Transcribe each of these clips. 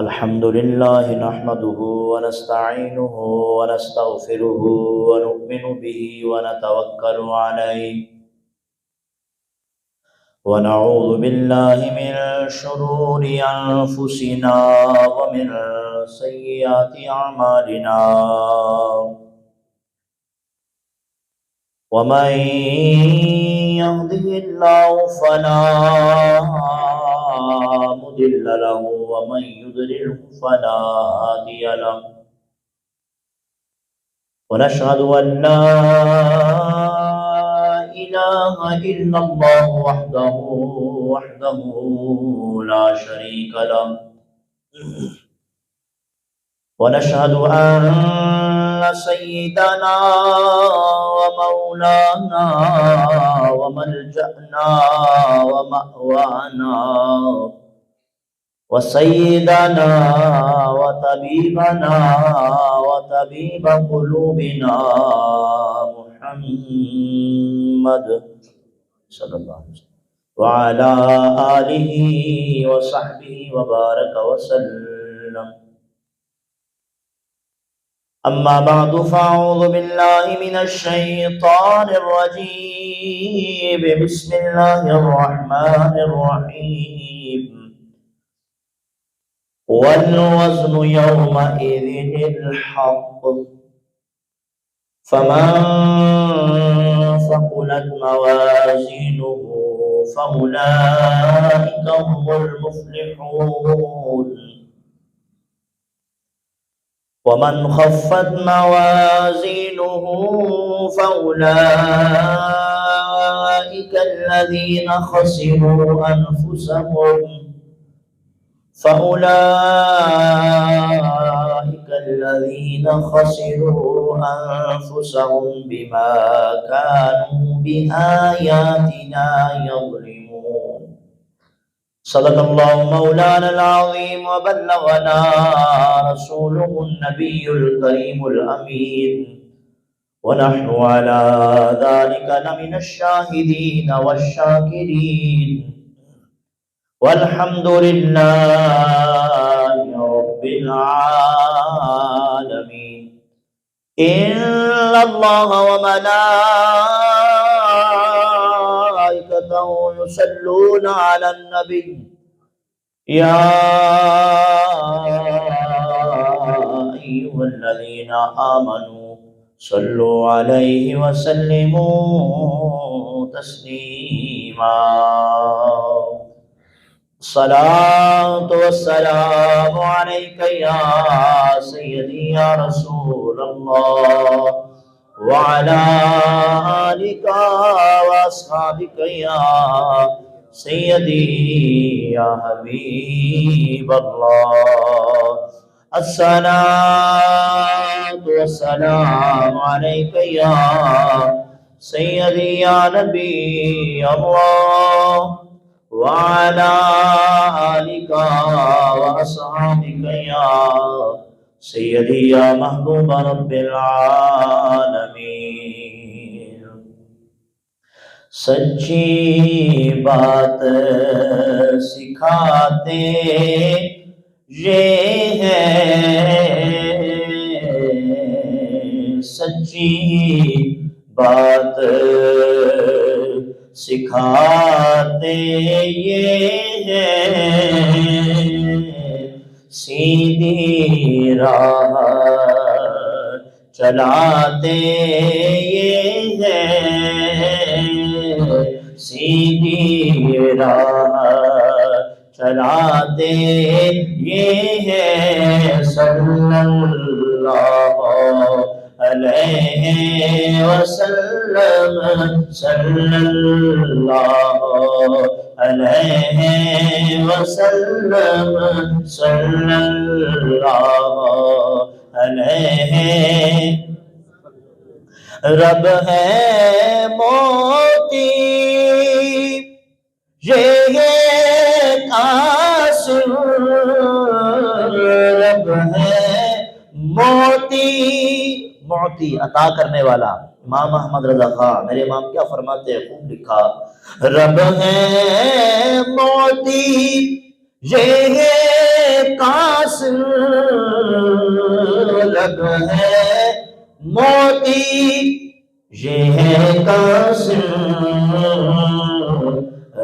الحمد لله نحمده ونستعينه ونستغفره ونؤمن به ونتوكل عليه ونعوذ بالله من شرور أنفسنا ومن سيئات أعمالنا ومن يهده الله فلا مضل له ومن يضلل فلا هادي له ونشهد أن لا إله إلا الله وحده لا شريك له ونشهد أن سيدنا ومولانا وملجأنا ومأوانا وسيدنا وطبيبنا وطبيب قلوبنا محمد صلى الله عليه وسلم وعلى آله وصحبه وبارك وسلم. أما بعد فأعوذ بالله من الشيطان الرجيم. بسم الله الرحمن الرحيم. والوزن يومئذ الحق فمن ثقلت موازينه فأولئك هم المفلحون ومن خفت موازينه فأولئك الذين خسروا أنفسهم بما كانوا بآياتنا يظلمون. صدق الله مولانا العظيم وبلغنا رسوله النبي الكريم الأمين ونحن على ذلك لمن الشاهدين والشاكرين والحمد لله رب العالمين. إن الله وملائكته يصلون على النبي يا أيها الذين آمنوا صلوا عليه وسلموا تسليما. الصلاة والسلام عليك يا سيدي يا رسول الله وعلى آلك وأصحابك يا سيدي يا حبيب الله. الصلاة والسلام عليك يا سيدي يا نبي الله وعلى آلك وأصحابك يا سيدي يا محبوب رب العالمين. سچی بات سکھاتے یہ ہے، سچی بات سکھاتے یہ ہے، سیدھی راہ چلاتے یہ ہے، سیدھی راہ چلاتے یہ ہے. صلی اللہ علیہ وسلم صلی اللہ علیہ وسلم صلی اللہ علیہ. رب ہے موتی یہ قاسم، رب ہے موتی معطی عطا کرنے والا. امام احمد رضا خان میرے امام کیا فرماتے ہیں، خوب لکھا، رب ہے معطی یہ قاسم لب ہے موتی یہ ہے قاسم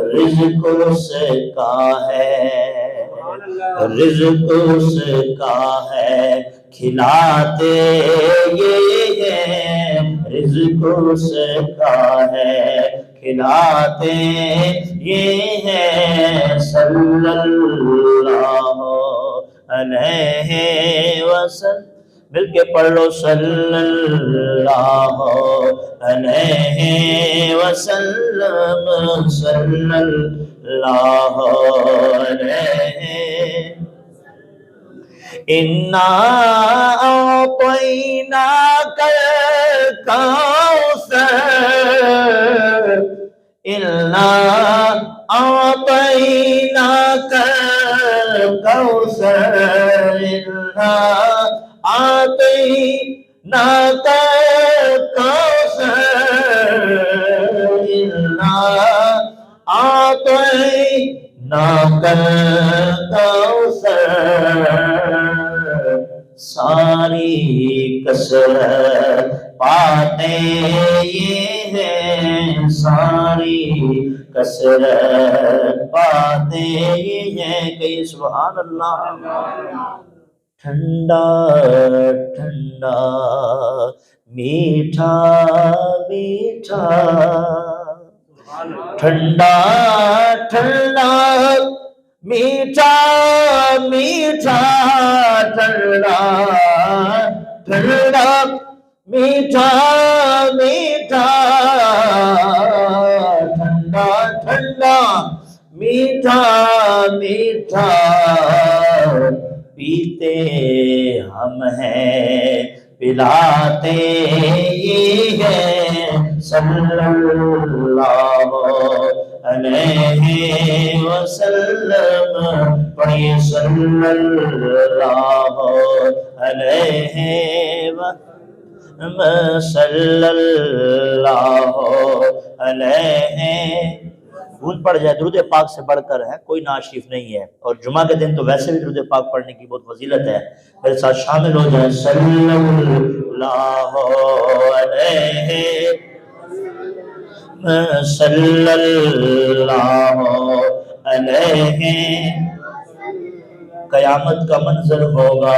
رزق اس کا ہے رزق اس کا ہے کھلاتے یہ ہے رزق اس کا ہے کھلاتے یہ ہے صلی اللہ علیہ وسلم مل کے پڑھ لو صلی اللہ علیہ وسلم صلی اللہ علیہ انا اعطیناک الکوثر انا اعطیناک الکوثر انا اعطیناک الکوثر انا اعطیناک الکوثر ساری کثرت پاتے یہ ہیں ساری کثرت پاتے یہ ہیں کہ سبحان اللہ ٹھنڈا ٹھنڈا میٹھا میٹھا ٹھنڈا ٹھنڈا میٹھا میٹھا ٹھنڈا ٹھنڈا میٹھا میٹھا ٹھنڈا ٹھنڈا میٹھا میٹھا پیتے ہم ہیں پلاتے یہ ہیں صلی اللہ علیہ وسلم پڑھیے صلی اللہ علیہ وسلم صلی اللہ علیہ بھول پڑ جائے درود پاک سے بڑھ کر ہے کوئی نعت شریف نہیں ہے اور جمعہ کے دن تو ویسے بھی درود پاک پڑھنے کی بہت فضیلت ہے میرے ساتھ شامل ہو جائیں صلی اللہ علیہ صلی اللہ علیہ قیامت کا منظر ہوگا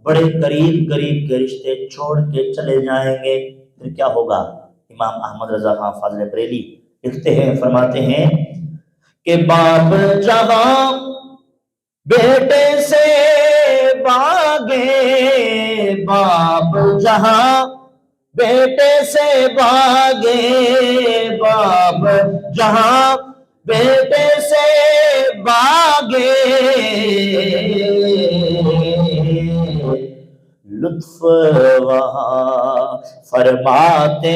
بڑے قریب قریب کے رشتے چھوڑ کے چلے جائیں گے پھر کیا ہوگا امام احمد رضا خان فاضل بریلی لکھتے ہیں فرماتے ہیں کہ باپ جہاں بیٹے سے باغے باپ جہاں بیٹے سے باغے باپ جہاں بیٹے سے باغے لطف وہاں فرماتے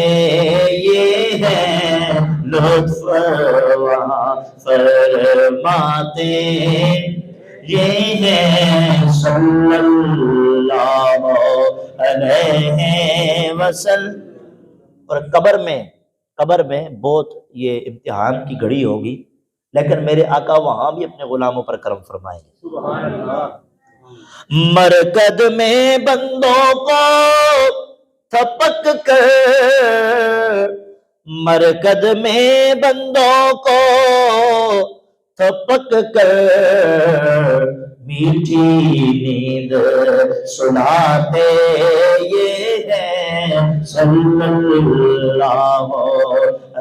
یہ ہیں لطف وہاں فرماتے یہ ہیں صلی اللہ علیہ وسلم اور قبر میں بہت یہ امتحان کی گھڑی ہوگی لیکن میرے آقا وہاں بھی اپنے غلاموں پر کرم فرمائیں گے سبحان اللہ مرکد میں بندوں کو تھپک کر مرکد میں بندوں کو تھپک کر میٹھی نیند سناتے یہ ہیں صلی اللہ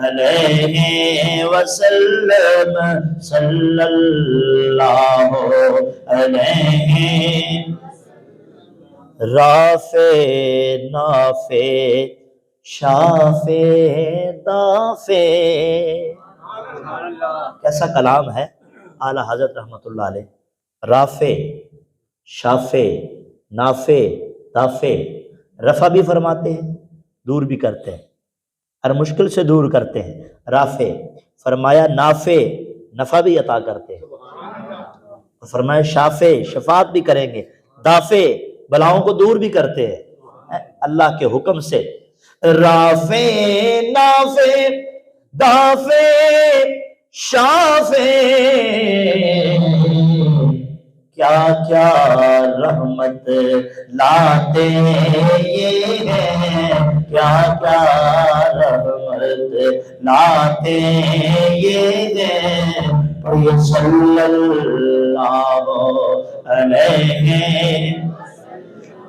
علیہ وسلم صلی اللہ علیہ رافع نافع شافع دافع کیسا کلام ہے اعلیٰ حضرت رحمۃ اللہ علیہ رافع شافع نافع دافع رفع بھی فرماتے ہیں دور بھی کرتے ہیں ہر مشکل سے دور کرتے ہیں رافع فرمایا نافع نفع بھی عطا کرتے ہیں فرمایا شافع شفاعت بھی کریں گے دافع بلاؤں کو دور بھی کرتے ہیں اللہ کے حکم سے رافع نافع دافع شافع کیا کیا رحمت لاتے یہ ہیں، کیا کیا رحمت لاتے یہ ہیں، اور یہ صلی اللہ علیہ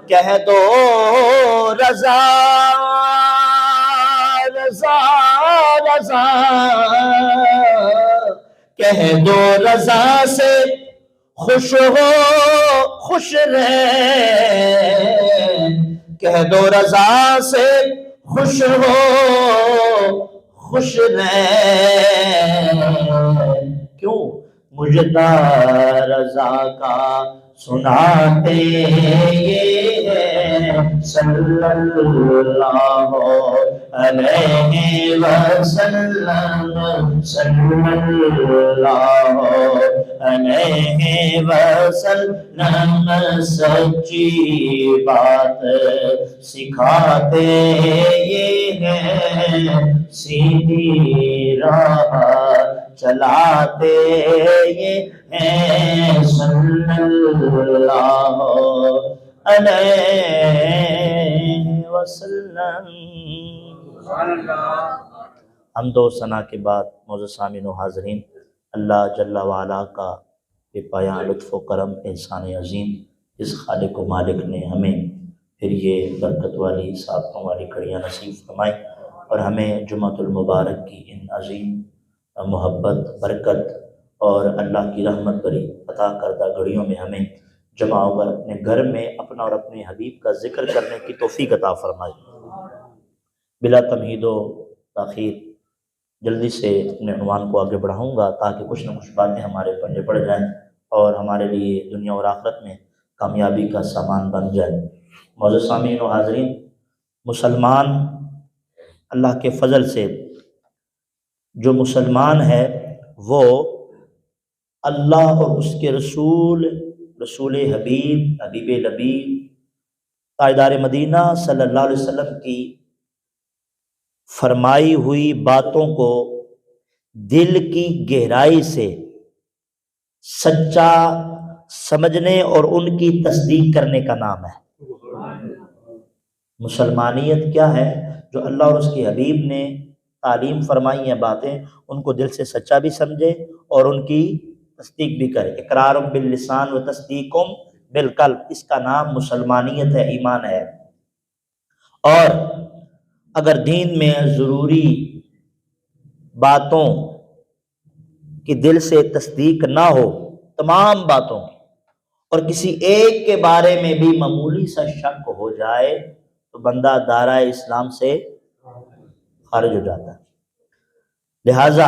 کہہ دو رضا رضا رضا، کہہ دو رضا سے خوش ہو خوش رہے، کہہ دو رضا سے خوش ہو خوش رہے، کیوں مجدہ رضا کا سناتے یہ ہیں، صلی اللہ علیہ وسلم، صلی اللہ علیہ وسلم، سچی بات سکھاتے یہ ہیں، سیدھی راہ چلاتے یہ ہیں، صلی اللہ علیہ وسلم۔ حمد و ثنا کے بعد معزز سامعین و حاضرین، اللہ جل وعلا کا بے پایاں لطف و کرم احسان عظیم، اس خالق و مالک نے ہمیں پھر یہ برکت والی سعادتوں والی گھڑیاں نصیب فرمائی، اور ہمیں جمعۃ المبارک کی ان عظیم محبت، برکت اور اللہ کی رحمت بری عطا کردہ گھڑیوں میں ہمیں جمع ہو کر اپنے گھر میں اپنا اور اپنے حبیب کا ذکر کرنے کی توفیق عطا فرمائی۔ بلا تمہید و تاخیر جلدی سے اپنے عنوان کو آگے بڑھاؤں گا تاکہ کچھ نہ کچھ باتیں ہمارے پلے پڑ جائیں اور ہمارے لیے دنیا اور آخرت میں کامیابی کا سامان بن جائے۔ معزز سامعین و حاضرین، مسلمان اللہ کے فضل سے جو مسلمان ہے وہ اللہ اور اس کے رسول حبیب لبیب تاجدار مدینہ صلی اللہ علیہ وسلم کی فرمائی ہوئی باتوں کو دل کی گہرائی سے سچا سمجھنے اور ان کی تصدیق کرنے کا نام ہے۔ مسلمانیت کیا ہے؟ جو اللہ اور اس کے حبیب نے تعلیم فرمائی ہیں باتیں، ان کو دل سے سچا بھی سمجھے اور ان کی تصدیق بھی کرے۔ اقرار باللسان و تصدیق بالقلب، اس کا نام مسلمانیت ہے، ایمان ہے۔ اور اگر دین میں ضروری باتوں کی دل سے تصدیق نہ ہو، تمام باتوں کی، اور کسی ایک کے بارے میں بھی معمولی سا شک ہو جائے تو بندہ دائرۂ اسلام سے خارج ہو جاتا ہے۔ لہٰذا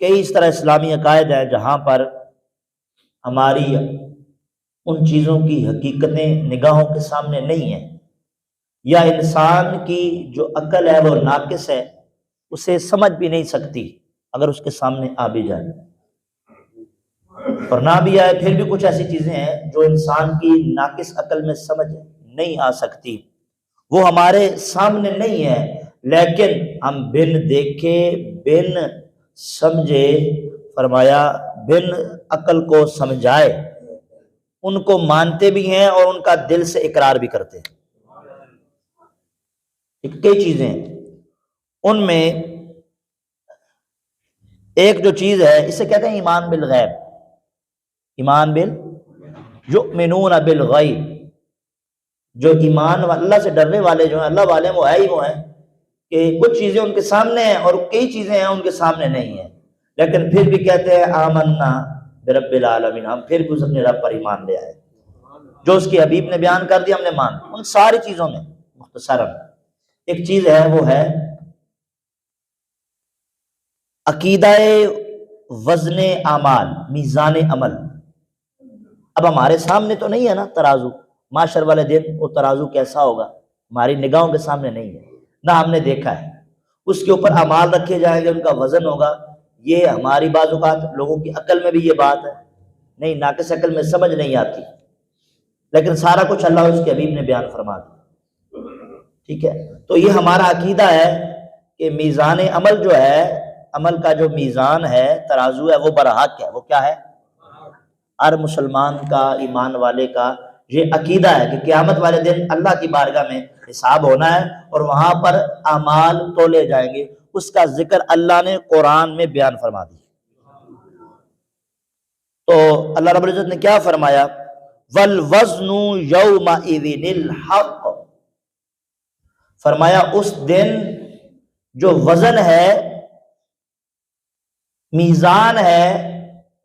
کئی اس طرح اسلامی عقائد ہیں جہاں پر ہماری ان چیزوں کی حقیقتیں نگاہوں کے سامنے نہیں ہیں، یا انسان کی جو عقل ہے وہ ناقص ہے، اسے سمجھ بھی نہیں سکتی اگر اس کے سامنے آ بھی جائے، اور نہ بھی آئے پھر بھی کچھ ایسی چیزیں ہیں جو انسان کی ناقص عقل میں سمجھ نہیں آ سکتی، وہ ہمارے سامنے نہیں ہے، لیکن ہم بن دیکھے بن سمجھے، فرمایا بن عقل کو سمجھائے، ان کو مانتے بھی ہیں اور ان کا دل سے اقرار بھی کرتے ہیں۔ کئی چیزیں ان میں ایک جو چیز ہے اسے کہتے ہیں ایمان بالغیب، ایمان یؤمنون بالغیب، جو ایمان اللہ سے ڈرنے والے جو ہیں، اللہ والے وہ ہے ہی وہ ہیں کہ کچھ چیزیں ان کے سامنے ہیں اور کئی چیزیں ہیں ان کے سامنے نہیں ہیں، لیکن پھر بھی کہتے ہیں آمنا برب العالمین، ہم پھر بھی اس اپنے رب پر ایمان لے آئے، جو اس کے حبیب نے بیان کر دیا ہم نے مان۔ ان ساری چیزوں میں مختصراً ایک چیز ہے، وہ ہے عقیدہ وزن اعمال، میزان عمل۔ اب ہمارے سامنے تو نہیں ہے نا ترازو، معاشر والے دن وہ ترازو کیسا ہوگا ہماری نگاہوں کے سامنے نہیں ہے، نہ ہم نے دیکھا ہے، اس کے اوپر اعمال رکھے جائیں گے، ان کا وزن ہوگا، یہ ہماری بعض اوقات لوگوں کی عقل میں بھی یہ بات ہے نہیں، ناقص عقل میں سمجھ نہیں آتی، لیکن سارا کچھ اللہ اور اس کے حبیب نے بیان فرما دیا، ٹھیک ہے۔ تو یہ ہمارا عقیدہ ہے کہ میزان عمل جو ہے، عمل کا جو میزان ہے، ترازو ہے، وہ برحق ہے، وہ کیا ہے؟ ہر مسلمان کا، ایمان والے کا یہ عقیدہ ہے کہ قیامت والے دن اللہ کی بارگاہ میں حساب ہونا ہے اور وہاں پر اعمال تولے جائیں گے. اس کا ذکر اللہ نے قرآن میں بیان فرما دی. تو اللہ رب العزت نے کیا فرمایا؟ وَالْوَزْنُ يَوْمَئِذٍ الْحَقُّ، فرمایا اس دن جو وزن ہے، میزان ہے،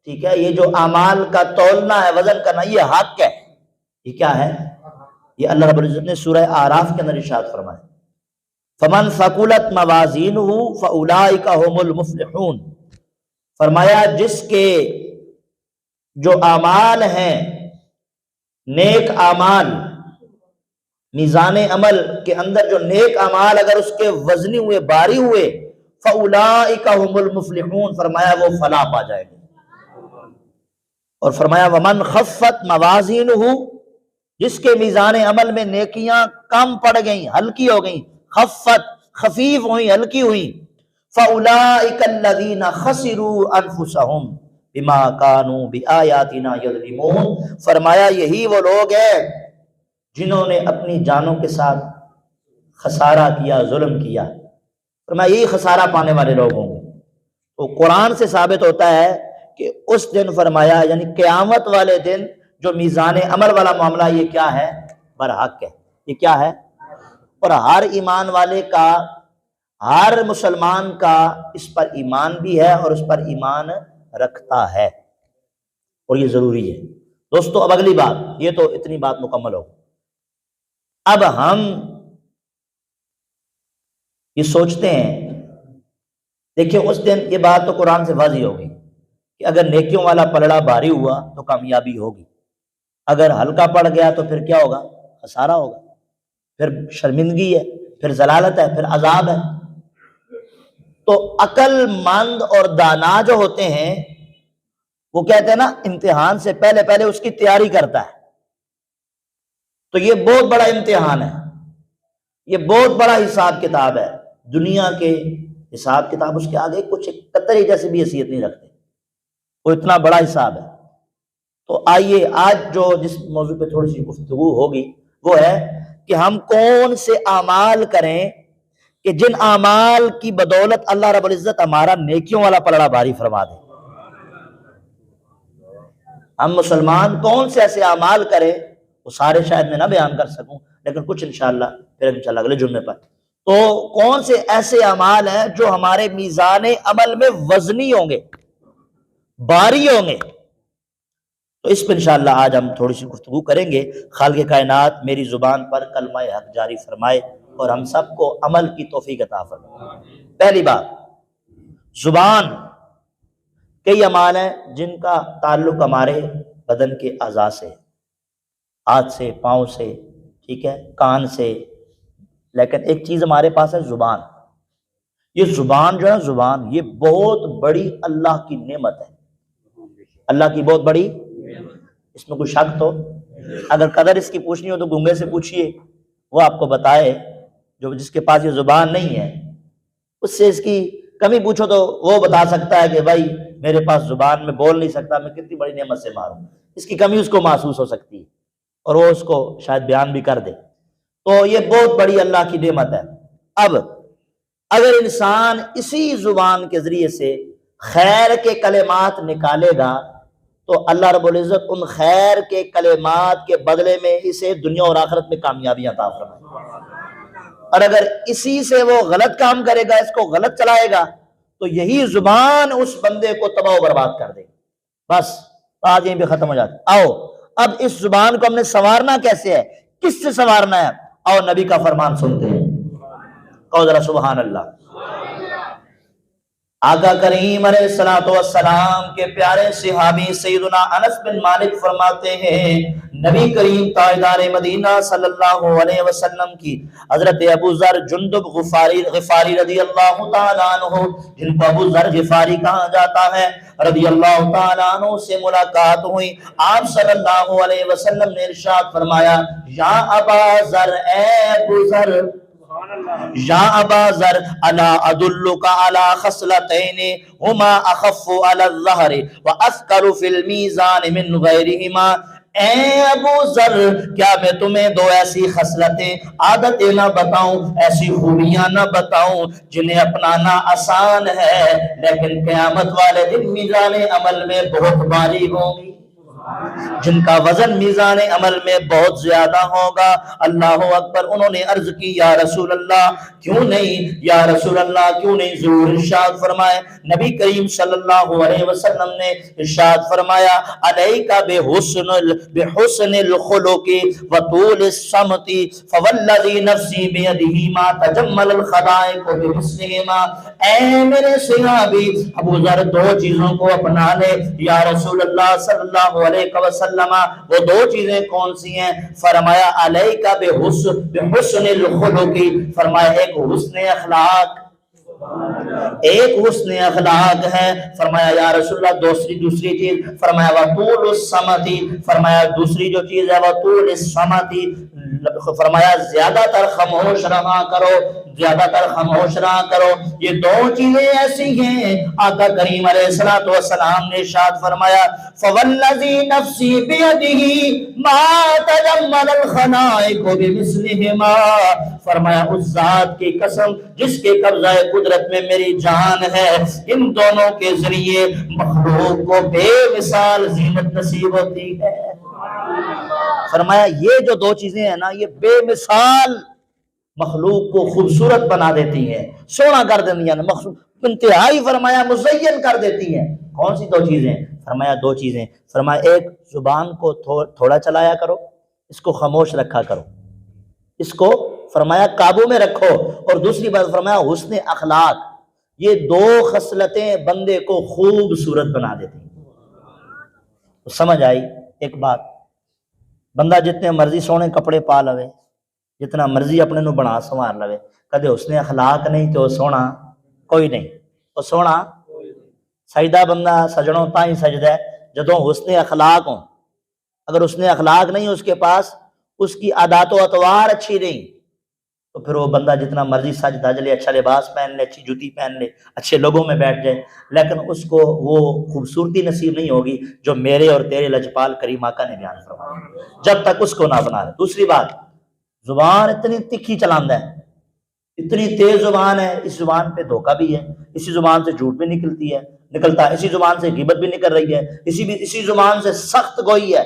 ٹھیک ہے، یہ جو اعمال کا تولنا ہے، وزن کرنا، یہ حق ہے. یہ کیا ہے؟ یہ اللہ رب العزت نے سورہ اعراف کے اندر ارشاد فرمایا فَمَنْ ثَقُلَتْ مَوَازِينُهُ فَأُولَئِكَ هُمُ الْمُفْلِحُونَ، فرمایا جس کے جو اعمال ہیں، نیک اعمال، میزان عمل کے اندر جو نیک اعمال اگر اس کے وزنی ہوئے، باری ہوئے، فَأُولَئِكَ هُمُ الْمُفْلِحُونَ، فرمایا وہ فلاح پا جائے گے. اور فرمایا وَمَنْ خَفَّتْ مَوَازِينُهُ، جس کے میزان عمل میں نیکیاں کم پڑ گئیں، ہلکی ہو گئیں، خفت، خفیف ہوئیں، ہلکی ہوئیں، فَأُولَئِكَ الَّذِينَ خَسِرُوا أَنفُسَهُمْ بِمَا كَانُوا بِآيَاتِنَا يَظْلِمُونَ، فرمایا یہی وہ لوگ ہیں جنہوں نے اپنی جانوں کے ساتھ خسارہ کیا، ظلم کیا. فرمایا یہی خسارہ پانے والے لوگ ہوں گے. تو قرآن سے ثابت ہوتا ہے کہ اس دن، فرمایا یعنی قیامت والے دن، جو میزان عمل والا معاملہ، یہ کیا ہے؟ برحق ہے. یہ کیا ہے؟ اور ہر ایمان والے کا، ہر مسلمان کا اس پر ایمان بھی ہے اور اس پر ایمان رکھتا ہے، اور یہ ضروری ہے. دوستو اب اگلی بات، یہ تو اتنی بات مکمل ہو. اب ہم یہ سوچتے ہیں، دیکھیں اس دن یہ بات تو قرآن سے واضح ہوگی کہ اگر نیکیوں والا پلڑا بھاری ہوا تو کامیابی ہوگی، اگر ہلکا پڑ گیا تو پھر کیا ہوگا؟ خسارہ ہوگا، پھر شرمندگی ہے، پھر ضلالت ہے، پھر عذاب ہے. تو عقل مند اور دانا جو ہوتے ہیں وہ کہتے ہیں نا، امتحان سے پہلے پہلے اس کی تیاری کرتا ہے. تو یہ بہت بڑا امتحان ہے، یہ بہت بڑا حساب کتاب ہے. دنیا کے حساب کتاب اس کے آگے کچھ قطرے جیسے بھی حیثیت نہیں رکھتے، وہ اتنا بڑا حساب ہے. تو آئیے آج جو جس موضوع پہ تھوڑی سی گفتگو ہوگی وہ ہے کہ ہم کون سے اعمال کریں کہ جن اعمال کی بدولت اللہ رب العزت ہمارا نیکیوں والا پلڑا بھاری فرما دے. ہم مسلمان کون سے ایسے اعمال کریں، وہ سارے شاید میں نہ بیان کر سکوں لیکن کچھ انشاءاللہ پھر انشاءاللہ اگلے جمعے پر. تو کون سے ایسے اعمال ہیں جو ہمارے میزان عمل میں وزنی ہوں گے، باری ہوں گے. تو اس پر انشاءاللہ آج ہم تھوڑی سی گفتگو کریں گے. خالق کائنات میری زبان پر کلمہ حق جاری فرمائے اور ہم سب کو عمل کی توفیق عطا فرمائے. پہلی بات، زبان. کئی اعمال ہیں جن کا تعلق ہمارے بدن کے اعضاء سے، ہاتھ سے، پاؤں سے، ٹھیک ہے، کان سے، لیکن ایک چیز ہمارے پاس ہے زبان. یہ زبان جو ہے، زبان یہ بہت بڑی اللہ کی نعمت ہے، اللہ کی بہت بڑی، اس میں کوئی شک تو؟ اگر قدر اس کی پوچھنی ہو تو گونگے سے پوچھئے، وہ آپ کو بتائے. جو جس کے پاس یہ زبان نہیں ہے اس سے اس کی کمی پوچھو تو وہ بتا سکتا ہے کہ بھائی میرے پاس زبان میں بول نہیں سکتا، میں کتنی بڑی نعمت سے ماروں. اس کی کمی اس کو محسوس ہو سکتی ہے اور وہ اس کو شاید بیان بھی کر دے. تو یہ بہت بڑی اللہ کی نعمت ہے. اب اگر انسان اسی زبان کے ذریعے سے خیر کے کلمات نکالے گا تو اللہ رب العزت ان خیر کے کلمات کے بدلے میں اسے دنیا اور آخرت میں کامیابیاں عطا فرمائے. اور اگر اسی سے وہ غلط کام کرے گا، اس کو غلط چلائے گا، تو یہی زبان اس بندے کو تباہ و برباد کر دے. بس آج یہیں پہ ختم ہو جاتا. آؤ اب اس زبان کو ہم نے سنوارنا کیسے ہے، کس سے سنوارنا ہے؟ آؤ نبی کا فرمان سنتے ہیں. کہو ذرا سبحان اللہ. آقا کریم علیہ الصلوۃ والسلام کے پیارے صحابی سیدنا انس بن مالک فرماتے ہیں، نبی کریم تاجدار مدینہ صلی اللہ علیہ وسلم کی حضرت ابو ذر جندب غفاری رضی اللہ تعالیٰ عنہ، جن کو ابو ذر غفاری کہا جاتا ہے، رضی اللہ تعالیٰ عنہ سے ملاقات ہوئی. آپ صلی اللہ علیہ وسلم نے ارشاد فرمایا، یا ابا ذر، اے ابو ذر، یا ابا ذر الا ادلک علی خصلتین ہما اخف علی الظہر واثقل فی المیزان من غیرہما، اے ابو ذر کیا میں تمہیں دو ایسی خصلتیں، عادتیں نہ بتاؤں، ایسی خوبیاں نہ بتاؤں جنہیں اپنانا آسان ہے لیکن قیامت والے دن میزان عمل میں بہت بھاری ہوں گی، جن کا وزن میزان عمل میں بہت زیادہ ہوگا۔ اللہ اکبر۔ انہوں نے عرض کی یا رسول اللہ کیوں نہیں، یا رسول اللہ کیوں نہیں، ضرور ارشاد فرمائے۔ نبی کریم صلی اللہ علیہ وسلم نے ارشاد فرمایا علیک بحسن الخلق وطول الصمت فوالذی نفسی بیدہ ما تجمل الخلائق بمثلہما، اے میرے صحابی ابو ذر دو چیزوں کو اپنا لے یا رسول اللہ صلی اللہ علیہ وسلم۔ وہ دو چیزیں کون سی ہیں؟ فرمایا علیک بحسن الخلق، فرمایا ایک حسن اخلاق، ایک حسن اخلاق ہے۔ فرمایا یا رسول اللہ دوسری چیز، فرمایا وطول الصمت، فرمایا دوسری جو چیز ہے وطول الصمت، فرمایا زیادہ تر خاموش رہا کرو، زیادہ تر خاموش رہا کرو۔ یہ دو چیزیں ایسی ہیں آقا کریم علیہ الصلوۃ والسلام نے ارشاد فرمایا فوالذی نفسی بیدہ ما تجمل الخلائق بمثلہما، فرمایا اس ذات کی قسم جس کے قبضہ قدرت میں میری جان ہے، ان دونوں کے ذریعے مخلوق کو بے مثال زینت نصیب ہوتی ہے۔ فرمایا یہ جو دو چیزیں ہیں نا یہ بے مثال مخلوق کو خوبصورت بنا دیتی ہیں، سونا کر دیتی ہیں، انتہائی فرمایا مزین کر دیتی ہیں۔ کون سی دو چیزیں؟ فرمایا دو چیزیں، فرمایا ایک زبان کو تھوڑا چلایا کرو، اس کو خاموش رکھا کرو، اس کو فرمایا قابو میں رکھو، اور دوسری بات فرمایا حسن اخلاق۔ یہ دو خصلتیں بندے کو خوبصورت بنا دیتی ہیں۔ سمجھ آئی ایک بات؟ بندہ جتنے مرضی سونے کپڑے پا لوے، جتنا مرضی اپنے نو بنا سنوار لوے، کدے حسن اخلاق نہیں تو سونا کوئی نہیں، وہ سونا سجدہ بندہ سجنوں تائیں سجدہ ہے جدوں حسن اخلاق ہوں۔ اگر حسن اخلاق نہیں اس کے پاس، اس کی عادات و اطوار اچھی نہیں، تو پھر وہ بندہ جتنا مرضی سج دھج لے، اچھا لباس پہن لے، اچھی جوتی پہن لے، اچھے لوگوں میں بیٹھ جائے، لیکن اس کو وہ خوبصورتی نصیب نہیں ہوگی جو میرے اور تیرے لجپال کریم آقا نے بیان فرمایا، جب تک اس کو نہ بنا لے۔ دوسری بات، زبان اتنی تکھی چلاندہ ہے، اتنی تیز زبان ہے، اس زبان پہ دھوکہ بھی ہے، اسی زبان سے جھوٹ بھی نکلتا ہے، اسی زبان سے غیبت بھی نکل رہی ہے، اسی زبان سے سخت گوئی ہے،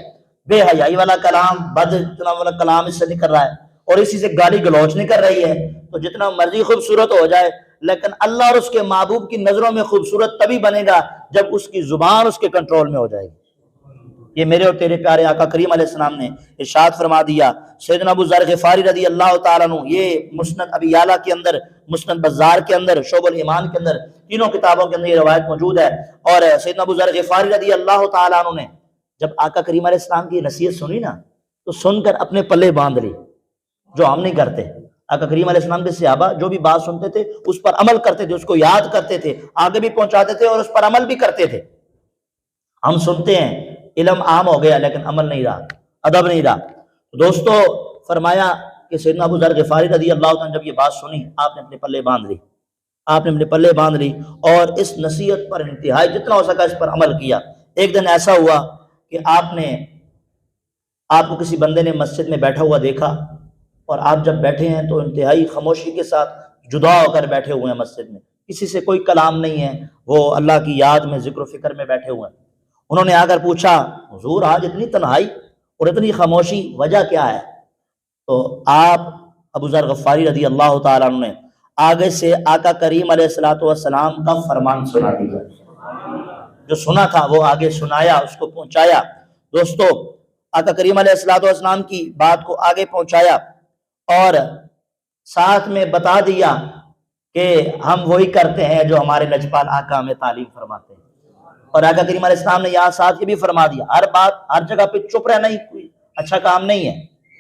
بے حیائی والا کلام، بد والا کلام اس سے نکل رہا ہے، اور اسی سے گالی گلوچ نکل رہی ہے۔ تو جتنا مرضی خوبصورت ہو جائے لیکن اللہ اور اس کے محبوب کی نظروں میں خوبصورت تبھی بنے گا جب اس کی زبان اس کے کنٹرول میں ہو جائے گی۔ یہ میرے اور تیرے پیارے آقا کریم علیہ السلام نے ارشاد فرما دیا۔ سیدنا ابو ذر غفاری رضی اللہ تعالیٰ عنہ، یہ مسند ابی یعلا کے اندر، مسند بزار کے اندر، شعب الایمان کے اندر، تینوں کتابوں کے اندر یہ روایت موجود ہے۔ اور سیدنا ابو ذر غفاری رضی اللہ تعالیٰ عنہ نے جب آقا کریم علیہ السلام کی نصیحت سنی نا تو سن کر اپنے پلے باندھ لی، جو ہم نہیں کرتے۔ آقا کریم علیہ السلام کے صحابہ جو بھی بات سنتے تھے اس پر عمل کرتے تھے، اس کو یاد کرتے تھے، آگے بھی پہنچاتے تھے اور اس پر عمل بھی کرتے تھے۔ ہم سنتے ہیں، علم عام ہو گیا لیکن عمل نہیں رہا، ادب نہیں رہا۔ دوستو فرمایا کہ سیدنا ابو ذر غفاری رضی اللہ عنہ جب یہ بات سنی، آپ نے اپنے پلے باندھ لی، آپ نے اپنے پلے باندھ لی اور اس نصیحت پر انتہائی جتنا ہو سکا اس پر عمل کیا۔ ایک دن ایسا ہوا کہ آپ کو کسی بندے نے مسجد میں بیٹھا ہوا دیکھا، اور آپ جب بیٹھے ہیں تو انتہائی خاموشی کے ساتھ جدا ہو کر بیٹھے ہوئے ہیں مسجد میں، کسی سے کوئی کلام نہیں ہے، وہ اللہ کی یاد میں ذکر و فکر میں بیٹھے ہوئے ہیں۔ انہوں نے آ کر پوچھا حضور آج اتنی تنہائی اور اتنی خاموشی، وجہ کیا ہے؟ تو آپ ابو ذر غفاری رضی اللہ تعالیٰ عنہ نے آگے سے آقا کریم علیہ الصلوۃ والسلام کا فرمان سنا دیا، جو سنا تھا وہ آگے سنایا، اس کو پہنچایا۔ دوستو آقا کریم علیہ الصلوۃ والسلام کی بات کو آگے پہنچایا اور ساتھ میں بتا دیا کہ ہم وہی کرتے ہیں جو ہمارے لجپال آقا ہمیں تعلیم فرماتے ہیں۔ اور آقا کریم علیہ السلام نے یہاں ساتھ یہ بھی فرما دیا، ہر بات ہر جگہ پہ چپ رہنا ہی کوئی اچھا کام نہیں ہے۔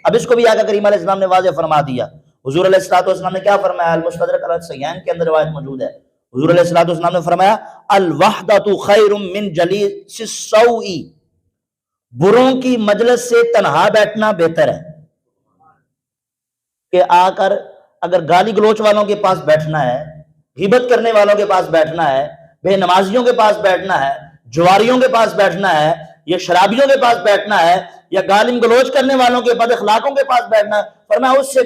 اب اس کو بھی آقا کریم علیہ السلام نے واضح فرما دیا۔ حضور علیہ الصلوۃ والسلام نے کیا فرمایا؟ المستدرک علی الصحیحین کے اندر روایت موجود ہے۔ حضور علیہ الصلوۃ والسلام نے فرمایا الوحدۃ خیر من جلیس السوء، بروں کی مجلس سے تنہا بیٹھنا بہتر ہے کہ آ کر اگر گالی گلوچ والوں کے پاس بیٹھنا ہے، غیبت کرنے والوں کے پاس بیٹھنا ہے، بے نمازیوں کے پاس بیٹھنا ہے، جواریوں کے پاس بیٹھنا ہے، یا شرابیوں کے پاس بیٹھنا ہے، یا گالی گلوچ کرنے والوں کے بد اخلاقوں کے پاس بیٹھنا ہے، فرمایا اس سے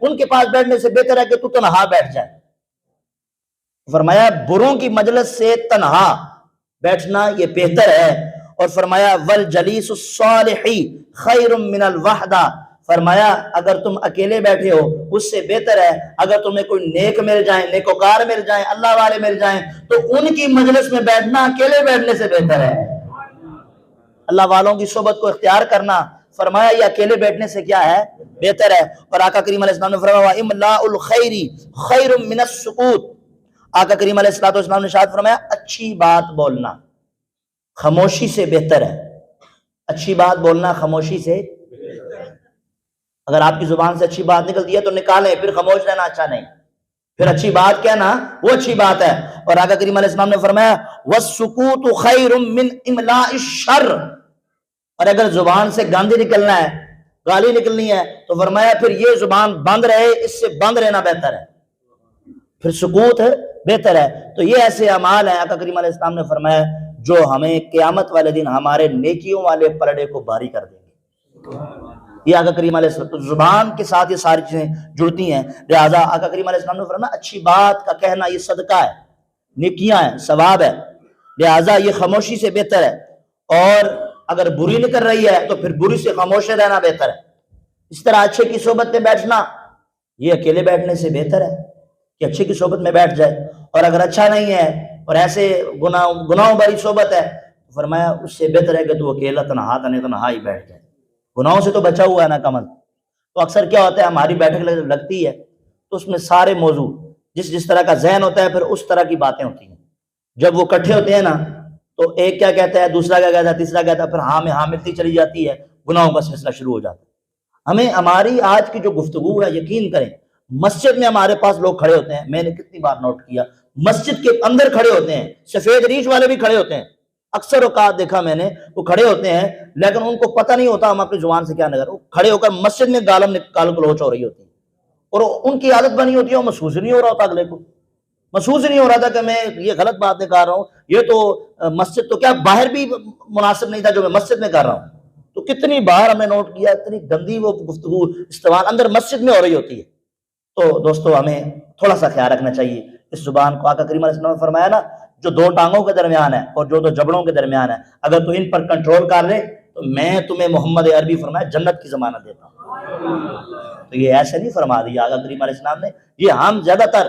ان کے پاس بیٹھنے سے بہتر ہے کہ تو تنہا بیٹھ جائے۔ فرمایا بروں کی مجلس سے تنہا بیٹھنا یہ بہتر ہے۔ اور فرمایا والجلیس الصالح خیر من الوحدہ، فرمایا اگر تم اکیلے بیٹھے ہو اس سے بہتر ہے اگر تمہیں کوئی نیک مل جائیں، نیکوکار مل جائیں، اللہ والے مل جائیں، تو ان کی مجلس میں بیٹھنا اکیلے بیٹھنے سے بہتر ہے۔ اللہ والوں کی صحبت کو اختیار کرنا، فرمایا یہ اکیلے بیٹھنے سے کیا ہے؟ بہتر ہے۔ اور آقا کریم علیہ السلام نے فرمایا املاء الخیر خیر من السکوت، آقا کریم علیہ السلام نے ارشاد فرمایا اچھی بات بولنا خاموشی سے بہتر ہے۔ اچھی بات بولنا خاموشی سے، اگر آپ کی زبان سے اچھی بات نکلتی ہے تو نکالیں، پھر خاموش رہنا اچھا نہیں، پھر اچھی بات کہنا وہ اچھی بات ہے۔ اور آقا کریم علیہ السلام نے فرمایا والسکوت خیر من املاء الشر، اور اگر زبان سے گاندھی نکلنا ہے، گالی نکلنی ہے، تو فرمایا پھر یہ زبان بند رہے، اس سے بند رہنا بہتر ہے، پھر سکوت ہے بہتر ہے۔ تو یہ ایسے اعمال ہیں آقا کریم علیہ السلام نے فرمایا جو ہمیں قیامت والے دن ہمارے نیکیوں والے پلڑے کو بھاری کر دیں گے۔ یہ آقا کریم علیہ السلام، زبان کے ساتھ یہ ساری چیزیں جڑتی ہیں، لہٰذا آقا کریم علیہ السلام نے فرمایا اچھی بات کا کہنا یہ صدقہ ہے، نیکیاں ہیں، ثواب ہے، لہٰذا یہ خاموشی سے بہتر ہے۔ اور اگر بری نکل رہی ہے تو پھر بری سے خاموش رہنا بہتر ہے۔ اس طرح اچھے کی صحبت میں بیٹھنا یہ اکیلے بیٹھنے سے بہتر ہے کہ اچھے کی صحبت میں بیٹھ جائے، اور اگر اچھا نہیں ہے اور ایسے گناہوں بھری صحبت ہے تو فرمایا اس سے بہتر ہے کہ تو اکیلا تنہا ہی بیٹھ جائے، گناہوں سے تو بچا ہوا ہے نا کمل۔ تو اکثر کیا ہوتا ہے ہماری بیٹھک لگتی ہے تو اس میں سارے موضوع جس طرح کا ذہن ہوتا ہے پھر اس طرح کی باتیں ہوتی ہیں، جب وہ اکٹھے ہوتے ہیں نا تو ایک کیا کہتا ہے، دوسرا کیا کہتا ہے، تیسرا کہتا ہے، پھر ہاں میں ہاں ملتی چلی جاتی ہے، گناہوں کا سلسلہ شروع ہو جاتا ہے۔ ہمیں ہماری آج کی جو گفتگو ہے یقین کریں، مسجد میں ہمارے پاس لوگ کھڑے ہوتے ہیں، میں نے کتنی بار نوٹ کیا مسجد کے اندر کھڑے ہوتے ہیں، سفید ریش والے بھی کھڑے ہوتے ہیں، اکثر اوقات دیکھا میں نے وہ کھڑے ہوتے ہیں لیکن ان کو پتہ نہیں ہوتا ہم اپنی زبان سے کیا نظر، وہ کھڑے ہو کر مسجد میں گال گلوچ ہو رہی ہوتی ہے، اور ان کی عادت بنی ہوتی ہے، وہ محسوس نہیں ہو رہا ہوتا، اگلے کو محسوس نہیں ہو رہا تھا کہ میں یہ غلط باتیں کر رہا ہوں، یہ تو مسجد تو کیا باہر بھی مناسب نہیں تھا جو میں مسجد میں کر رہا ہوں۔ تو کتنی بار ہمیں نوٹ کیا اتنی گندی وہ گفتگو استعمال اندر مسجد میں ہو رہی ہوتی ہے۔ تو دوستو ہمیں تھوڑا سا خیال رکھنا چاہیے اس زبان کو۔ آقا کریم علیہ السلام نے فرمایا نا جو دو ٹانگوں کے درمیان ہے اور جو دو جبڑوں کے درمیان ہے اگر تو ان پر کنٹرول کر لے تو میں تمہیں محمد عربی فرمایا جنت کی ضمانت دیتا ہوں۔ تو یہ ایسے نہیں فرما دیا آقا کریم علیہ السلام نے، یہ ہم زیادہ تر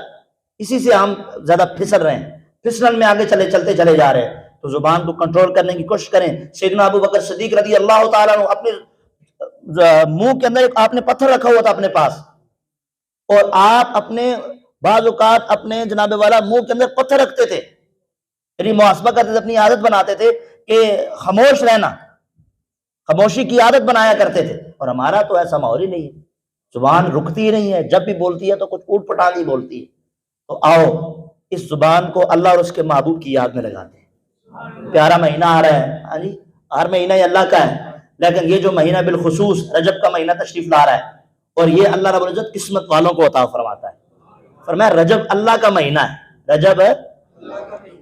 اسی سے ہم زیادہ پھسل رہے ہیں، پھسلن میں آگے چلتے چلے جا رہے ہیں۔ تو زبان کو کنٹرول کرنے کی کوشش کریں۔ سیدنا ابو بکر صدیق رضی اللہ تعالیٰ عنہ اپنے منہ کے اندر آپ نے پتھر رکھا ہوا تھا اپنے پاس، اور آپ اپنے بعض اوقات اپنے جناب والا منہ کے اندر پتھر رکھتے تھے، یعنی محاسبہ کرتے تھے، اپنی عادت بناتے تھے کہ خاموش رہنا، خاموشی کی عادت بنایا کرتے تھے۔ اور ہمارا تو ایسا ماحول ہی نہیں ہے، زبان رکتی ہی نہیں ہے، جب بھی بولتی ہے تو کچھ اوٹ پٹانگ ہی بولتی ہے۔ تو آؤ اس زبان کو اللہ اور اس کے محبوب کی یاد میں لگاتے ہیں۔ پیارا مہینہ آ رہا ہے، ہاں جی، ہر مہینہ یہ اللہ کا ہے، لیکن یہ جو مہینہ بالخصوص رجب کا مہینہ تشریف لا رہا ہے اور یہ اللہ رب العزت قسمت والوں کو عطا فرماتا ہے۔ فرمایا رجب اللہ کا مہینہ ہے، رجب ہے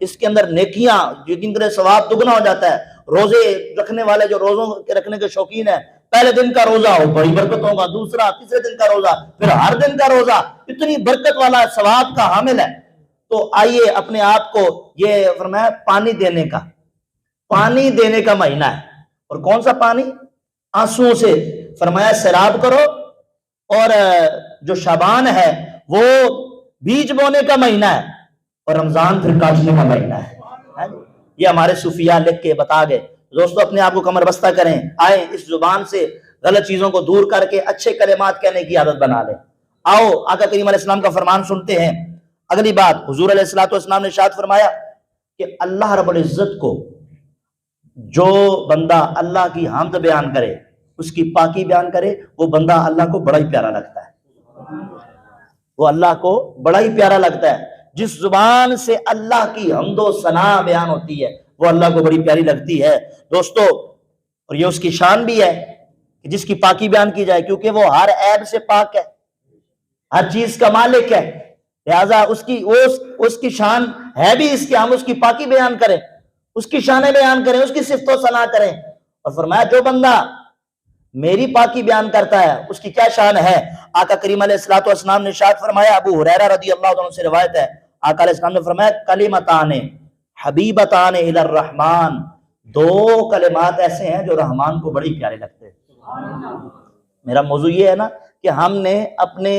اس کے اندر نیکیاں یقین کرے ثواب دگنا ہو جاتا ہے۔ روزے رکھنے والے جو روزوں کے رکھنے کے شوقین ہیں، پہلے دن کا روزہ ہو بڑی برکت ہوگا، دوسرا تیسرے دن کا روزہ، پھر ہر دن کا روزہ اتنی برکت والا ثواب کا حامل ہے۔ تو آئیے اپنے آپ کو یہ فرمایا پانی دینے کا مہینہ ہے، اور کون سا پانی؟ آنسوؤں سے۔ فرمایا سیراب کرو، اور جو شعبان ہے وہ بیج بونے کا مہینہ ہے، اور رمضان پھر کاٹنے کا مہینہ ہے۔ یہ ہمارے صوفیاء لکھ کے بتا گئے۔ دوستو اپنے آپ کو کمر بستہ کریں، آئیں اس زبان سے غلط چیزوں کو دور کر کے اچھے کلمات کہنے کی عادت بنا لیں۔ آؤ آقا کریم علیہ السلام کا فرمان سنتے ہیں۔ اگلی بات حضور علیہ السلام نے ارشاد فرمایا کہ اللہ رب العزت کو جو بندہ اللہ کی حمد بیان کرے، اس کی پاکی بیان کرے، وہ بندہ اللہ کو بڑا ہی پیارا لگتا ہے، وہ اللہ کو بڑا ہی پیارا لگتا ہے۔ جس زبان سے اللہ کی حمد و ثنا بیان ہوتی ہے وہ اللہ کو بڑی پیاری لگتی ہے دوستو۔ اور یہ اس کی شان بھی ہے کہ جس کی پاکی بیان کی جائے، کیونکہ وہ ہر عیب سے پاک ہے، ہر چیز کا مالک ہے، لہذا اس کی شان ہے بھی اس کی، ہم اس کی پاکی بیان کریں، اس کی شانیں بیان کریں، اس کی صفت و ثنا کریں۔ اور فرمایا جو بندہ میری پاکی بیان کرتا ہے اس کی کیا شان ہے؟ آقا کریم علیہ الصلوۃ والسلام نے ارشاد فرمایا، ابو ہریرہ رضی اللہ عنہ سے روایت ہے، آقا علیہ السلام نے فرمایا کلمتان حبیبتان الی الرحمن، دو کلمات ایسے ہیں جو رحمان کو بڑی پیارے لگتے ہیں۔ میرا موضوع یہ ہے نا کہ ہم نے اپنے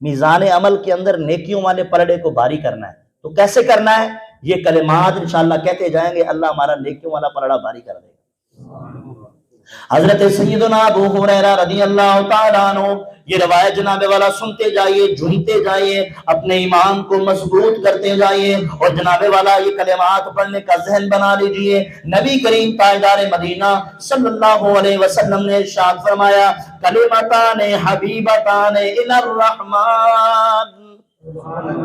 میزان عمل کے اندر نیکیوں والے پلڑے کو بھاری کرنا ہے، تو کیسے کرنا ہے؟ یہ کلمات انشاءاللہ کہتے جائیں گے، اللہ ہمارا نیکیوں والا پلڑا بھاری کر دے گا۔ حضرت سیدنا ابو ہریرہ رضی اللہ تعالیٰ عنہ یہ روایت جناب والا سنتے جائیے، جھنتے جائیے، اپنے ایمان کو مضبوط کرتے جائیے، اور جناب والا یہ کلمات پڑھنے کا ذہن بنا لیجئے۔ نبی کریم تاجدار مدینہ صلی اللہ علیہ وسلم نے ارشاد فرمایا، کلمتان حبیبتان الی الرحمن،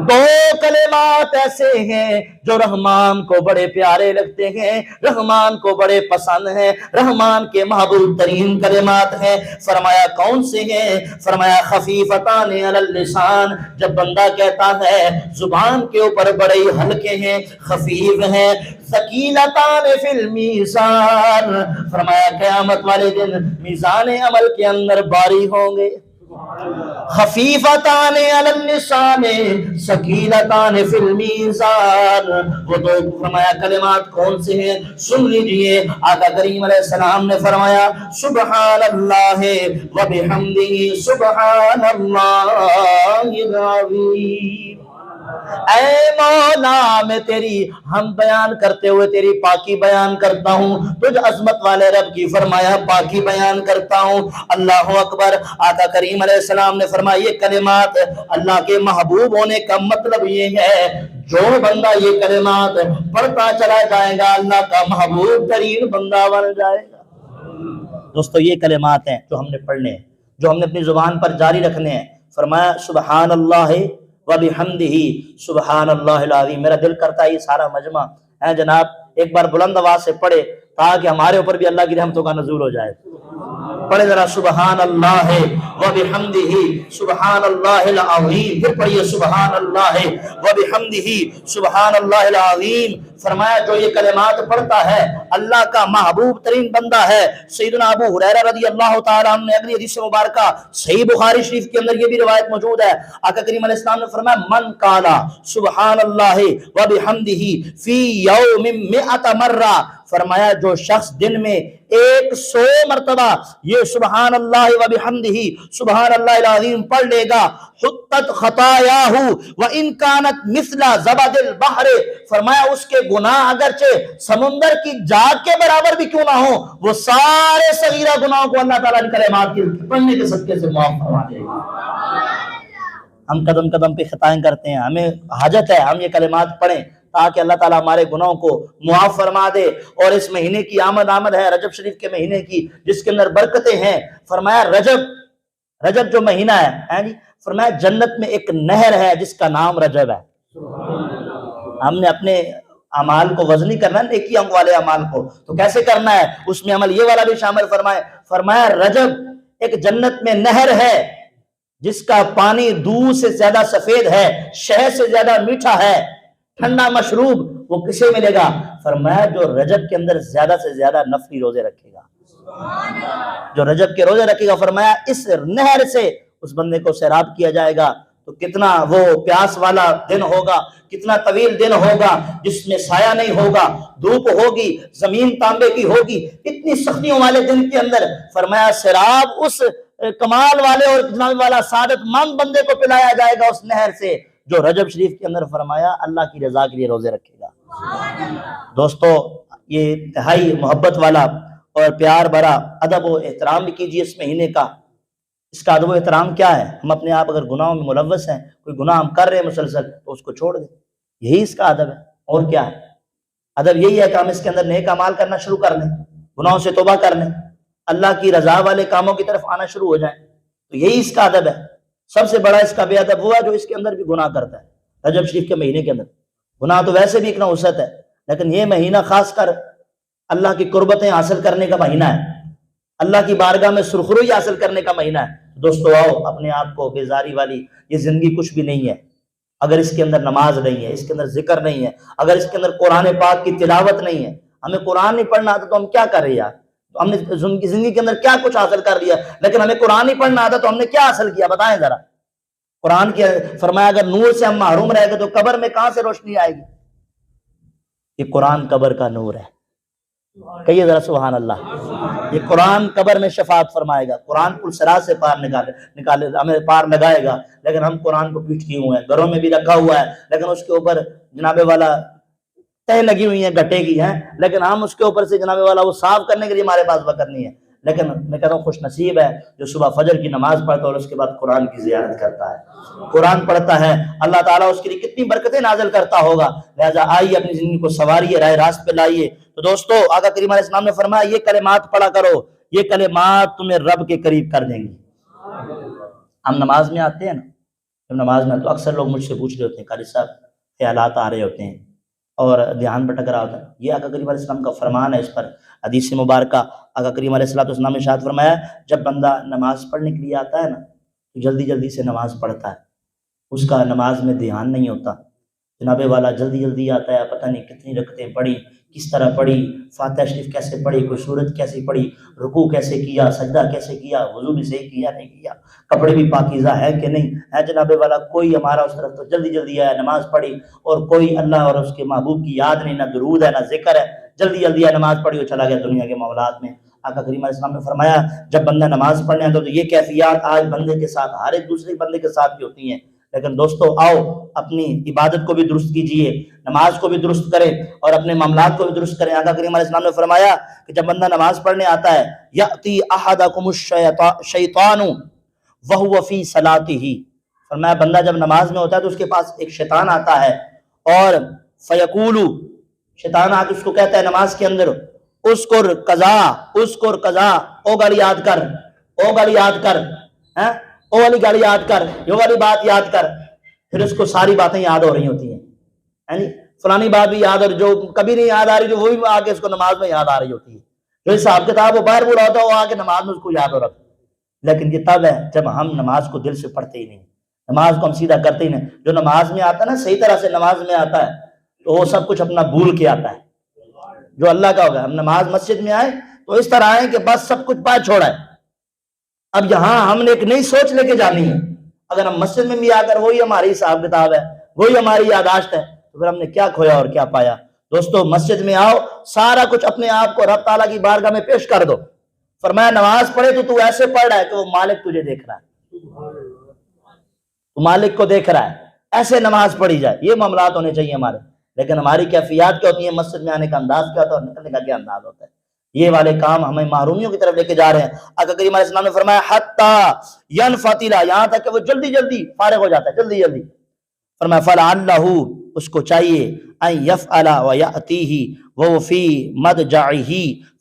دو کلمات ایسے ہیں جو رحمان کو بڑے پیارے لگتے ہیں، رحمان کو بڑے پسند ہیں، رحمان کے محبوب ترین کلمات ہیں۔ فرمایا کون سے ہیں؟ فرمایا خفیفتان علی اللسان، جب بندہ کہتا ہے زبان کے اوپر بڑے ہلکے ہیں، خفیف ہیں، ثقیلتان فی المیزان، فرمایا قیامت والے دن میزان عمل کے اندر باری ہوں گے۔ خفیفتان علی اللسان ثقیلتان فی المیزان، وہ دو فرمایا کلمات کون سے ہیں؟ سن لیجئے۔ آقا کریم علیہ السلام نے فرمایا سبحان اللہ و بحمدہ سبحان اللہ العظیم، اے مولا میں تیری ہم بیان کرتے ہوئے تیری پاکی بیان کرتا ہوں، تجھ عظمت والے رب کی فرمایا پاکی بیان کرتا ہوں۔ اللہ اکبر۔ آقا کریم علیہ السلام نے فرمایا یہ کلمات اللہ کے محبوب ہونے کا مطلب یہ ہے، جو بندہ یہ کلمات پڑھتا چلا جائے گا اللہ کا محبوب ترین بندہ بن جائے گا۔ دوستو یہ کلمات ہیں جو ہم نے پڑھنے ہیں، جو ہم نے اپنی زبان پر جاری رکھنے ہیں۔ فرمایا سبحان اللہ وبحمدہ سبحان اللہ العظیم۔ میرا دل کرتا ہے یہ سارا مجمع ہے جناب ایک بار بلند آواز سے پڑھے تاکہ ہمارے اوپر بھی اللہ کی رحمتوں کا نزول ہو جائے۔ پڑھے ذرا سبحان اللہ وبحمدہ سبحان اللہ العظیم، پھر پڑھیے سبحان اللہ وبحمدہ سبحان اللہ العظیم۔ فرمایا جو یہ کلمات پڑھتا ہے اللہ کا محبوب ترین بندہ ہے۔ سیدنا ابو ہریرہ رضی اللہ تعالیٰ عنہ نے اگلی حدیث مبارکہ صحیح بخاری شریف کے اندر یہ بھی روایت موجود ہے، آقا کریم علیہ السلام نے فرمایا من قال سبحان اللہ وبحمدہ فی یوم 100 مرہ، فرمایا جو شخص دن میں 100 مرتبہ یہ سبحان اللہ وبحمدہ سبحان اللہ العظیم پڑھ لے گا، حطت خطایاہ وان کانت مثل زبد البحر، فرمایا اس کے گناہ اگرچہ سمندر کی جاگ کے برابر بھی کیوں نہ ہو، وہ سارے صغیرہ گناہوں کو اللہ تعالیٰ نے کلمات کے پڑھنے کے صدقے سے معاف فرما دے گا۔ ہم قدم قدم پہ خطائیں کرتے ہیں، ہمیں حاجت ہے ہم یہ کلمات پڑھیں تاکہ اللہ تعالیٰ ہمارے گناہوں کو معاف فرما دے۔ اور اس مہینے کی آمد ہے رجب شریف کے مہینے کی، جس کے اندر برکتیں ہیں۔ فرمایا رجب جو مہینہ ہے جی، فرمایا جنت میں ایک نہر ہے جس کا نام رجب ہے۔ ہم نے اپنے اعمال کو وزنی کرنا ہے، نیکی والے اعمال کو، تو کیسے کرنا ہے؟ اس میں عمل یہ والا بھی شامل فرمایا رجب ایک جنت میں نہر ہے جس کا پانی دودھ سے زیادہ سفید ہے، شہد سے زیادہ میٹھا ہے، ٹھنڈا مشروب، وہ کسے ملے گا؟ فرمایا جو رجب کے اندر زیادہ سے زیادہ نفلی روزے رکھے گا، جو رجب کے روزے رکھے گا، فرمایا اس نہر سے اس بندے کو سیراب کیا جائے گا۔ تو کتنا وہ پیاس والا دن ہوگا، کتنا طویل دن ہوگا جس میں سایہ نہیں ہوگا، دھوپ ہوگی، زمین تانبے کی ہوگی، اتنی سختیوں والے دن کے اندر فرمایا سیراب اس کمال والے اور جناب والا سعادت مند بندے کو پلایا جائے گا اس نہر سے، جو رجب شریف کے اندر فرمایا اللہ کی رضا کے لیے روزے رکھے گا۔ دوستو یہ انتہائی محبت والا اور پیار بھرا ادب و احترام بھی کیجیے اس مہینے کا۔ اس کا ادب و احترام کیا ہے؟ ہم اپنے آپ اگر گناہوں میں ملوث ہیں، کوئی گناہ ہم کر رہے ہیں مسلسل، تو اس کو چھوڑ دیں، یہی اس کا ادب ہے۔ اور کیا ہے؟ ادب یہی ہے کہ ہم اس کے اندر نیک اعمال کرنا شروع کر لیں، گناہوں سے توبہ کر لیں، اللہ کی رضا والے کاموں کی طرف آنا شروع ہو جائیں، تو یہی اس کا ادب ہے۔ سب سے بڑا اس کا بے ادب ہوا جو اس کے اندر بھی گناہ کرتا ہے۔ رجب شریف کے مہینے کے اندر گناہ تو ویسے بھی ایک نحوست ہے، لیکن یہ مہینہ خاص کر اللہ کی قربتیں حاصل کرنے کا مہینہ ہے، اللہ کی بارگاہ میں سرخروئی حاصل کرنے کا مہینہ ہے۔ دوستو آؤ اپنے آپ کو بیزاری والی یہ زندگی کچھ بھی نہیں ہے اگر اس کے اندر نماز نہیں ہے، اس کے اندر ذکر نہیں ہے، اگر اس کے اندر قرآن پاک کی تلاوت نہیں ہے. ہمیں قرآن نہیں پڑھنا آتا تو ہم کیا کر رہے ہیں؟ تو ہم نے زندگی کے اندر کیا کچھ حاصل کر لیا، لیکن ہمیں قرآن نہیں پڑھنا آتا تو ہم نے کیا حاصل کیا؟ بتائیں ذرا. قرآن کی فرمایا اگر نور سے ہم محروم رہ گئے تو قبر میں کہاں سے روشنی آئے گی؟ یہ قرآن قبر کا نور ہے. کہیے ذرا سبحان اللہ. یہ قرآن قبر میں شفاعت فرمائے گا، قرآن پل صراط سے پار نکالے ہمیں پار لگائے گا. لیکن ہم قرآن کو پیچھ کیے ہوئے ہیں، گھروں میں بھی رکھا ہوا ہے لیکن اس کے اوپر جناب والا تہ لگی ہوئی ہیں گٹے کی ہیں، لیکن ہم اس کے اوپر سے جناب والا وہ صاف کرنے کے لیے ہمارے پاس وقت نہیں ہے. لیکن میں کہتا ہوں خوش نصیب ہے جو صبح فجر کی نماز پڑھتا ہے اور اس کے بعد قرآن کی زیارت کرتا ہے، قرآن پڑھتا ہے. اللہ تعالیٰ اس کے لیے کتنی برکتیں نازل کرتا ہوگا. لہٰذا آئیے اپنی زندگی کو سنواریے، راہ راست پہ لائیے. تو دوستو آقا کریم علیہ السلام نے فرمایا یہ کلمات پڑھا کرو، یہ کلمات تمہیں رب کے قریب کر دیں گی. ہم نماز میں آتے ہیں نا، جب نماز میں تو اکثر لوگ مجھ سے پوچھ رہے ہوتے ہیں قاری صاحب خیالات آ رہے ہوتے ہیں اور دھیان بھٹک رہا ہوتا ہے. یہ آقا کریم علیہ السلام کا فرمان ہے. اس پر حدیث مبارکہ آقا کریم علیہ السلام نے ارشاد فرمایا جب بندہ نماز پڑھنے کے لیے آتا ہے نا تو جلدی جلدی سے نماز پڑھتا ہے، اس کا نماز میں دھیان نہیں ہوتا. جناب والا جلدی جلدی آتا ہے، پتہ نہیں کتنی رکعتیں پڑھی، کس طرح پڑھی، فاتحہ شریف کیسے پڑھی، کوئی سورت کیسے پڑھی، رکوع کیسے کیا، سجدہ کیسے کیا، وضو بھی صحیح کیا نہیں کیا، کپڑے بھی پاکیزہ ہے کہ نہیں ہے. جناب والا کوئی ہمارا اس طرف تو جلدی جلدی آیا نماز پڑھی، اور کوئی اللہ اور اس کے محبوب کی یاد نہیں، نہ درود ہے نہ ذکر ہے، جلدی جلدی آیا نماز پڑھی اور چلا گیا دنیا کے معاملات میں. آقا کریم علیہ السلام نے فرمایا جب بندہ نماز پڑھنے آتا تو یہ کیفیات آج بندے کے ساتھ ہر ایک دوسرے بندے کے ساتھ بھی ہوتی ہیں. لیکن دوستو آؤ اپنی عبادت کو بھی درست کیجئے، نماز کو بھی درست کریں اور اپنے معاملات کو بھی درست کریں. آقا کریم علیہ السلام نے فرمایا کہ جب بندہ نماز پڑھنے آتا ہے یأتی احدکم الشیطان وہو فی صلاتہ، فرمایا بندہ جب نماز میں ہوتا ہے تو اس کے پاس ایک شیطان آتا ہے اور فیقول، شیطان آ کے اس کو کہتا ہے نماز کے اندر اذکر قضا، او گاڑی یاد کر، او گاڑی یاد کر، او والی گاڑی یاد کر، یہ والی بات یاد کر. پھر اس کو ساری باتیں یاد ہو رہی ہوتی ہیں، یعنی فلانی بات بھی یاد، اور جو کبھی نہیں یاد آ رہی جو وہ بھی آ کے اس کو نماز میں یاد آ رہی ہوتی ہے. جو حساب کتاب وہ باہر بولا ہوتا ہے وہ آ کے نماز میں اس کو یاد ہو رہا ہے. لیکن یہ تب ہے جب ہم نماز کو دل سے پڑھتے ہی نہیں، نماز کو ہم سیدھا کرتے ہی نہیں. جو نماز میں آتا ہے نا، صحیح طرح سے نماز میں آتا ہے تو وہ سب کچھ اپنا بھول کے آتا ہے جو اللہ کا ہوگا. ہم نماز مسجد میں آئے تو اس طرح آئے کہ بس سب کچھ پا چھوڑا ہے. اب یہاں ہم نے ایک نئی سوچ لے کے جانی ہے. اگر ہم مسجد میں بھی آ کر وہی ہماری حساب کتاب ہے، وہی ہماری یاداشت ہے، تو پھر ہم نے کیا کھویا اور کیا پایا. دوستو مسجد میں آؤ، سارا کچھ اپنے آپ کو رب تعالیٰ کی بارگاہ میں پیش کر دو. فرمایا نماز پڑھے تو ایسے پڑھ رہا ہے کہ وہ مالک تجھے دیکھ رہا ہے، تو مالک کو دیکھ رہا ہے، ایسے نماز پڑھی جائے. یہ معاملات ہونے چاہیے ہمارے. لیکن ہماری کیفیات کیا ہوتی ہیں، مسجد میں آنے کا انداز کیا ہوتا ہے اور نکلنے کا کیا انداز ہوتا ہے. یہ والے کام ہمیں محرومیوں کی طرف لے کے جا رہے ہیں. آقا کریم علیہ السلام نے فرمایا حتی ینفتل، یہاں تک کہ وہ جلدی جلدی فارغ ہو جاتا ہے، جلدی جلدی. فرمایا فلعلہ، اس کو چاہیے ان یفعل ویأتیہ وهو فی مضجعہ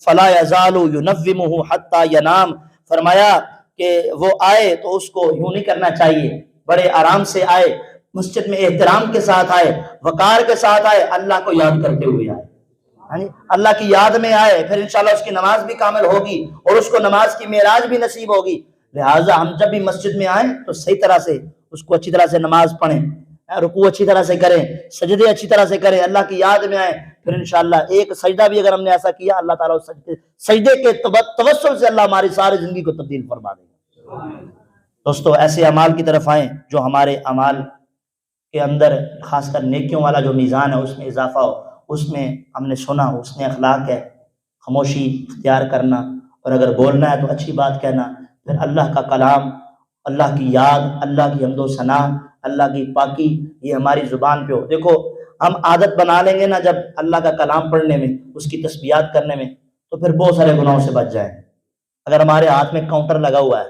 فلا یزال ینومہ حتی ینام. فرمایا کہ وہ آئے تو اس کو یوں نہیں کرنا چاہیے، بڑے آرام سے آئے، مسجد میں احترام کے ساتھ آئے، وقار کے ساتھ آئے، اللہ کو یاد کرتے ہوئے آئے، اللہ کی یاد میں آئے. پھر انشاءاللہ اس کی نماز بھی کامل ہوگی اور اس کو نماز کی معراج بھی نصیب ہوگی. لہٰذا ہم جب بھی مسجد میں آئیں تو صحیح طرح سے اس کو اچھی طرح سے نماز پڑھیں، رکوع اچھی طرح سے کریں، سجدے اچھی طرح سے کریں، اللہ کی یاد میں آئیں. پھر انشاءاللہ ایک سجدہ بھی اگر ہم نے ایسا کیا، اللہ تعالیٰ اس سجدے کے توسل سے اللہ ہماری ساری زندگی کو تبدیل فرما دے گا. دوستو ایسے اعمال کی طرف آئیں جو ہمارے اعمال کے اندر خاص کر نیکیوں والا جو میزان ہے اس میں اضافہ ہو. اس میں ہم نے سنا، اس نے اخلاق ہے خاموشی اختیار کرنا، اور اگر بولنا ہے تو اچھی بات کہنا. پھر اللہ کا کلام، اللہ کی یاد، اللہ کی حمد و ثنا، اللہ کی پاکی، یہ ہماری زبان پہ ہو. دیکھو ہم عادت بنا لیں گے نا جب اللہ کا کلام پڑھنے میں، اس کی تسبیحات کرنے میں، تو پھر بہت سارے گناہوں سے بچ جائیں. اگر ہمارے ہاتھ میں کاؤنٹر لگا ہوا ہے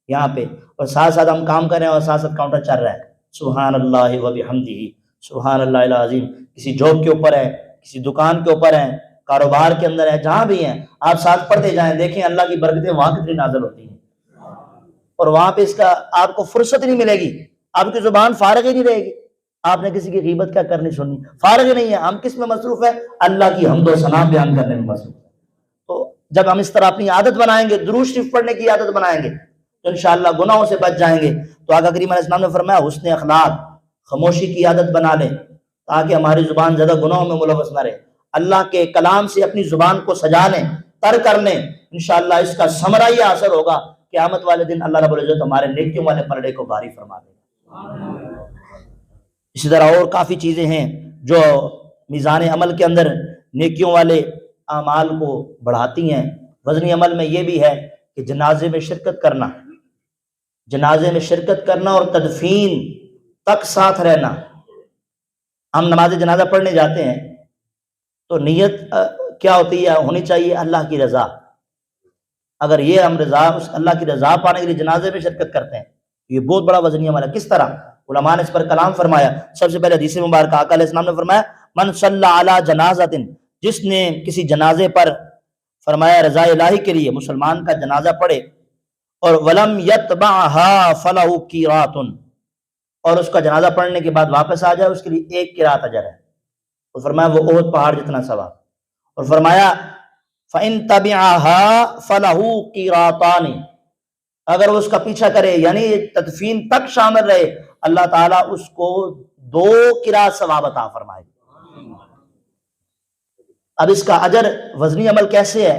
یہاں پہ اور ساتھ ساتھ ہم کام کر رہے ہیں اور ساتھ ساتھ کاؤنٹر چل رہا ہے، سبحان اللہ و بحمدہ، سبحان اللہ العظیم، کسی جاب کے اوپر ہے، کسی دکان کے اوپر ہیں، کاروبار کے اندر ہے، جہاں بھی ہیں آپ ساتھ پڑھتے جائیں، دیکھیں اللہ کی برکتیں وہاں کتنی نازل ہوتی ہیں. اور وہاں پہ اس کا آپ کو فرصت نہیں ملے گی، آپ کی زبان فارغ ہی نہیں رہے گی. آپ نے کسی کی غیبت کیا کرنی سننی، فارغ ہی نہیں ہے. ہم کس میں مصروف ہیں؟ اللہ کی حمد و ثنا بیان کرنے میں مصروف ہیں. تو جب ہم اس طرح اپنی عادت بنائیں گے، درود شریف پڑھنے کی عادت بنائیں گے، تو انشاءاللہ گناہوں سے بچ جائیں گے۔ تو آقا کریم علیہ السلام نے فرمایا حسن اخلاق، خاموشی کی عادت بنا لیں تاکہ ہماری زبان زیادہ گناہوں میں ملوث نہ رہے۔ اللہ کے کلام سے اپنی زبان کو سجا لیں، تر کر لیں، انشاءاللہ اس کا ثمرہ یہ اثر ہوگا، قیامت والے دن اللہ رب العزت ہمارے نیکیوں والے پلڑے کو بھاری فرما دے گا۔ اسی طرح اور کافی چیزیں ہیں جو میزان عمل کے اندر نیکیوں والے اعمال کو بڑھاتی ہیں۔ وزنی عمل میں یہ بھی ہے کہ جنازے میں شرکت کرنا، جنازے میں شرکت کرنا اور تدفین تک ساتھ رہنا۔ ہم نماز جنازہ پڑھنے جاتے ہیں تو نیت کیا ہوتی ہے؟ ہونی چاہیے اللہ کی رضا۔ اگر یہ ہم اللہ کی رضا پانے کے لیے جنازے میں شرکت کرتے ہیں، یہ بہت بڑا وزنی عمل ہے۔ کس طرح؟ علماء نے اس پر کلام فرمایا۔ سب سے پہلے حدیث مبارکہ آقا علیہ السلام نے فرمایا من صلی علی جنازۃ، جس نے کسی جنازے پر فرمایا رضا الہی کے لیے مسلمان کا جنازہ پڑھے اور ولم یتبعها فلہ قیرات، اور اس کا جنازہ پڑھنے کے بعد واپس آ جائے، اس کے لیے 1 قرات اجر ہے۔ تو فرمایا وہ احد پہاڑ جتنا ثواب۔ اور فرمایا فإن تبعها فلہ قیراتان، اگر وہ اس کا پیچھا کرے یعنی تدفین تک شامل رہے، اللہ تعالیٰ اس کو 2 قرات ثواب عطا فرمائے۔ اب اس کا اجر وزنی عمل کیسے ہے؟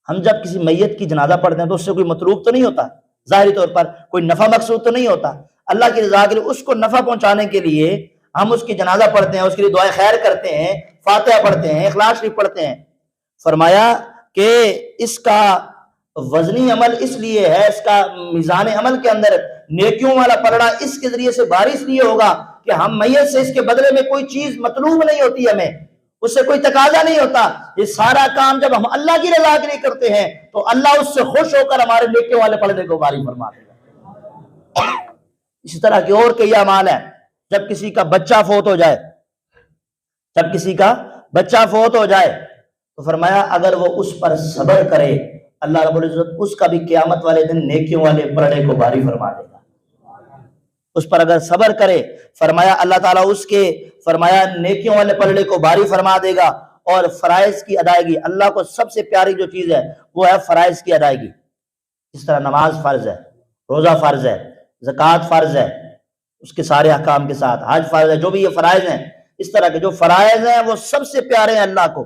ہم جب کسی میت کی جنازہ پڑھتے ہیں تو اس سے کوئی مطلوب تو نہیں ہوتا، ظاہری طور پر کوئی نفع مقصود تو نہیں ہوتا۔ اللہ کی رضا کے لیے اس کو نفع پہنچانے کے لیے ہم اس کی جنازہ پڑھتے ہیں، اس کے لیے دعائے خیر کرتے ہیں، فاتحہ پڑھتے ہیں، اخلاص شریف پڑھتے ہیں۔ فرمایا کہ اس کا وزنی عمل اس لیے ہے، اس کا میزان عمل کے اندر نیکیوں والا پلڑا اس کے ذریعے سے بھاری اس لیے ہوگا کہ ہم میت سے اس کے بدلے میں کوئی چیز مطلوب نہیں ہوتی، ہمیں اس سے کوئی تقاضا نہیں ہوتا۔ یہ سارا کام جب ہم اللہ کی رضا کے لیے کرتے ہیں تو اللہ اس سے خوش ہو کر ہمارے نیکیوں والے پلڑے کو بھاری فرما دے گا۔ اسی طرح کے اور کئی اعمال ہیں۔ جب کسی کا بچہ فوت ہو جائے، جب کسی کا بچہ فوت ہو جائے تو فرمایا اگر وہ اس پر صبر کرے، اللہ رب العزت اس کا بھی قیامت والے دن نیکیوں والے پلڑے کو بھاری فرما دے گا۔ اس پر اگر صبر کرے، فرمایا اللہ تعالیٰ اس کے فرمایا نیکیوں والے پلڑے کو بھاری فرما دے گا۔ اور فرائض کی ادائیگی، اللہ کو سب سے پیاری جو چیز ہے وہ ہے فرائض کی ادائیگی۔ اس طرح نماز فرض ہے، روزہ فرض ہے، زکوٰۃ فرض ہے اس کے سارے احکام کے ساتھ، حج فرض ہے، جو بھی یہ فرائض ہیں، اس طرح کے جو فرائض ہیں وہ سب سے پیارے ہیں اللہ کو۔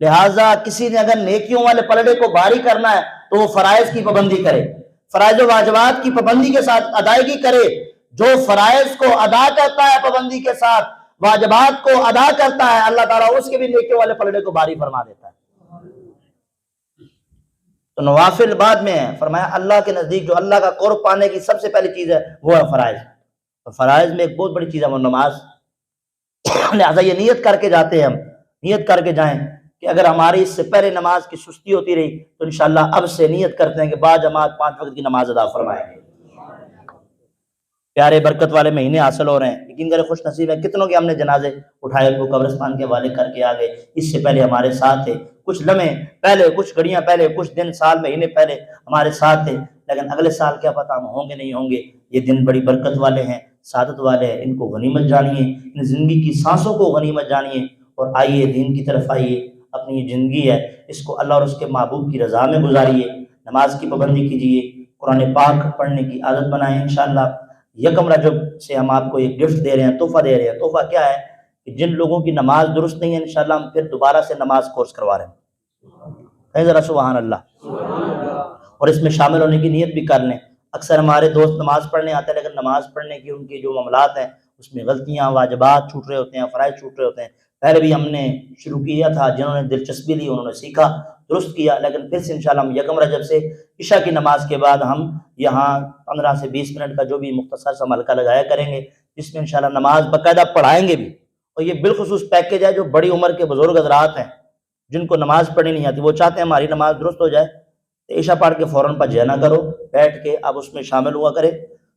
لہٰذا کسی نے اگر نیکیوں والے پلڑے کو بھاری کرنا ہے تو وہ فرائض کی پابندی کرے، فرائض و واجبات کی پابندی کے ساتھ ادائیگی کرے۔ جو فرائض کو ادا کرتا ہے پابندی کے ساتھ، واجبات کو ادا کرتا ہے، اللہ تعالیٰ اس کے بھی نیکیوں والے پلڑے کو بھاری فرما دیتا ہے۔ تو نوافل بعد میں ہے۔ فرمایا اللہ کے نزدیک جو اللہ کا قرب پانے کی سب سے پہلی چیز ہے وہ ہے فرائض۔ اور فرائض میں ایک بہت بڑی چیز ہے وہ نماز۔ لہٰذا یہ نیت کر کے جاتے ہیں، ہم نیت کر کے جائیں کہ اگر ہماری اس سے پہلے نماز کی سستی ہوتی رہی تو انشاءاللہ اب سے نیت کرتے ہیں کہ باجماعت 5 وقت کی نماز ادا فرمائیں گے۔ پیارے برکت والے مہینے حاصل ہو رہے ہیں، یقین کرے خوش نصیب ہے کتنوں کے ہم نے جنازے اٹھائے کو قبرستان کے حوالے کر کے آگے۔ اس سے پہلے ہمارے ساتھ تھے، کچھ لمحے پہلے، کچھ گھڑیاں پہلے، کچھ دن، سال، مہینے پہلے ہمارے ساتھ تھے، لیکن اگلے سال کیا پتہ ہم ہوں گے نہیں ہوں گے۔ یہ دن بڑی برکت والے ہیں، سعادت والے ہیں، ان کو غنیمت جانیے، ان زندگی کی سانسوں کو غنیمت جانیے، اور آئیے دین کی طرف آئیے۔ اپنی یہ زندگی ہے اس کو اللہ اور اس کے محبوب کی رضا میں گزاریے، نماز کی پابندی کیجیے، قرآن پاک پڑھنے کی عادت بنائیں۔ انشاءاللہ یکم رجب سے ہم آپ کو ایک گفٹ دے رہے ہیں، تحفہ دے رہے ہیں۔ تحفہ کیا ہے کہ جن لوگوں کی نماز درست نہیں ہے انشاءاللہ ہم پھر دوبارہ سے نماز کورس کروا رہے ہیں۔ کہیں ذرا سبحان اللہ۔ اور اس میں شامل ہونے کی نیت بھی کر لیں۔ اکثر ہمارے دوست نماز پڑھنے آتے ہیں لیکن نماز پڑھنے کی ان کی جو معاملات ہیں اس میں غلطیاں، واجبات چھوٹ رہے ہوتے ہیں، فرائض چھوٹ رہے ہوتے ہیں۔ پہلے بھی ہم نے شروع کیا تھا، جنہوں نے دلچسپی لی انہوں نے سیکھا، درست کیا، لیکن پھر سے انشاءاللہ ہم یکم رجب سے عشاء کی نماز کے بعد ہم یہاں 15 سے 20 منٹ کا جو بھی مختصر سا ملکہ لگایا کریں گے، جس میں انشاءاللہ نماز باقاعدہ پڑھائیں گے بھی۔ اور یہ بالخصوص پیکیج ہے جو بڑی عمر کے بزرگ حضرات ہیں جن کو نماز پڑھنی نہیں آتی، وہ چاہتے ہیں ہماری نماز درست ہو جائے، تو عشاء پڑھ کے فوراً پجیا نہ کرو، بیٹھ کے آپ اس میں شامل ہوا کرے۔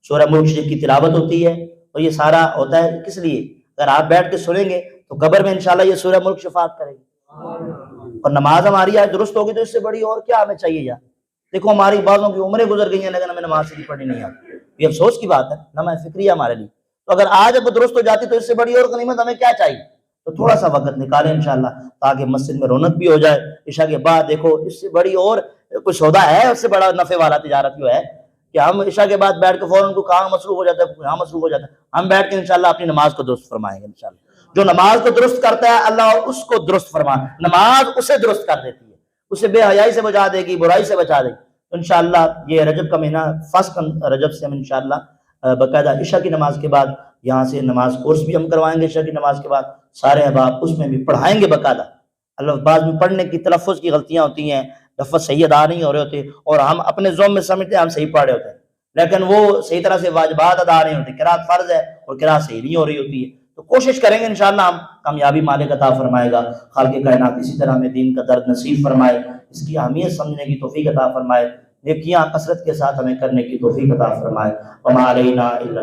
سورہ ملک شریف کی تلاوت ہوتی ہے اور یہ سارا ہوتا ہے کس لیے؟ اگر آپ بیٹھ کے سنیں گے تو قبر میں انشاءاللہ یہ سورہ ملک شفاعت کرے گی۔ اور نماز ہماری آج درست ہوگی تو اس سے بڑی اور کیا ہمیں چاہیے یار؟ دیکھو ہماری بعضوں کی عمریں گزر گئی ہیں لیکن ہمیں نماز صحیح پڑھنی نہیں آتی، یہ افسوس کی بات ہے، نہ میں فکری ہے ہمارے لیے۔ تو اگر آج اب درست ہو جاتی تو اس سے بڑی اور غنیمت ہمیں کیا چاہیے؟ تو تھوڑا سا وقت نکالیں انشاءاللہ تاکہ مسجد میں رونق بھی ہو جائے. عشاء کے بعد دیکھو اس سے بڑی اور کوئی سودا ہے اس سے بڑا نفع والا تجارت جو ہے کہ ہم عشاء کے بعد بیٹھ کے فوراً کو کہاں مصروف ہو جاتا ہے, یہاں مصروف ہو جاتا ہے. ہم بیٹھ کے انشاءاللہ اپنی نماز کو درست فرمائیں گے انشاءاللہ. جو نماز کو درست کرتا ہے اللہ اس کو درست فرما, نماز اسے درست کر دیتی ہے, اسے بے حیائی سے بچا دے گی, برائی سے بچا دے گی. تو انشاءاللہ یہ رجب کا مہینہ فرسٹ رجب سے ہم انشاءاللہ باقاعدہ عشاء کی نماز کے بعد یہاں سے نماز کورس بھی ہم کروائیں گے. عشاء کی نماز کے بعد سارے احباب اس میں بھی پڑھائیں گے باقاعدہ. اللہ بعض میں پڑھنے کی تلفظ کی غلطیاں ہوتی ہیں, لفظ صحیح ادا نہیں ہو رہے ہوتے اور ہم اپنے ذوق میں سمجھتے ہیں ہم صحیح پڑھ رہے ہوتے ہیں لیکن وہ صحیح طرح سے واجبات ادا نہیں ہوتے, قرات فرض ہے اور قرات صحیح نہیں ہو رہی ہوتی ہے. تو کوشش کریں گے انشاءاللہ ہم کامیابی مالک عطا فرمائے گا. خالق کائنات اسی طرح ہمیں دین کا درد نصیب فرمائے, اس کی اہمیت سمجھنے کی توفیق عطا فرمائے, نیکیاں کثرت کے ساتھ ہمیں کرنے کی توفیق عطا فرمائے. وما علینا الا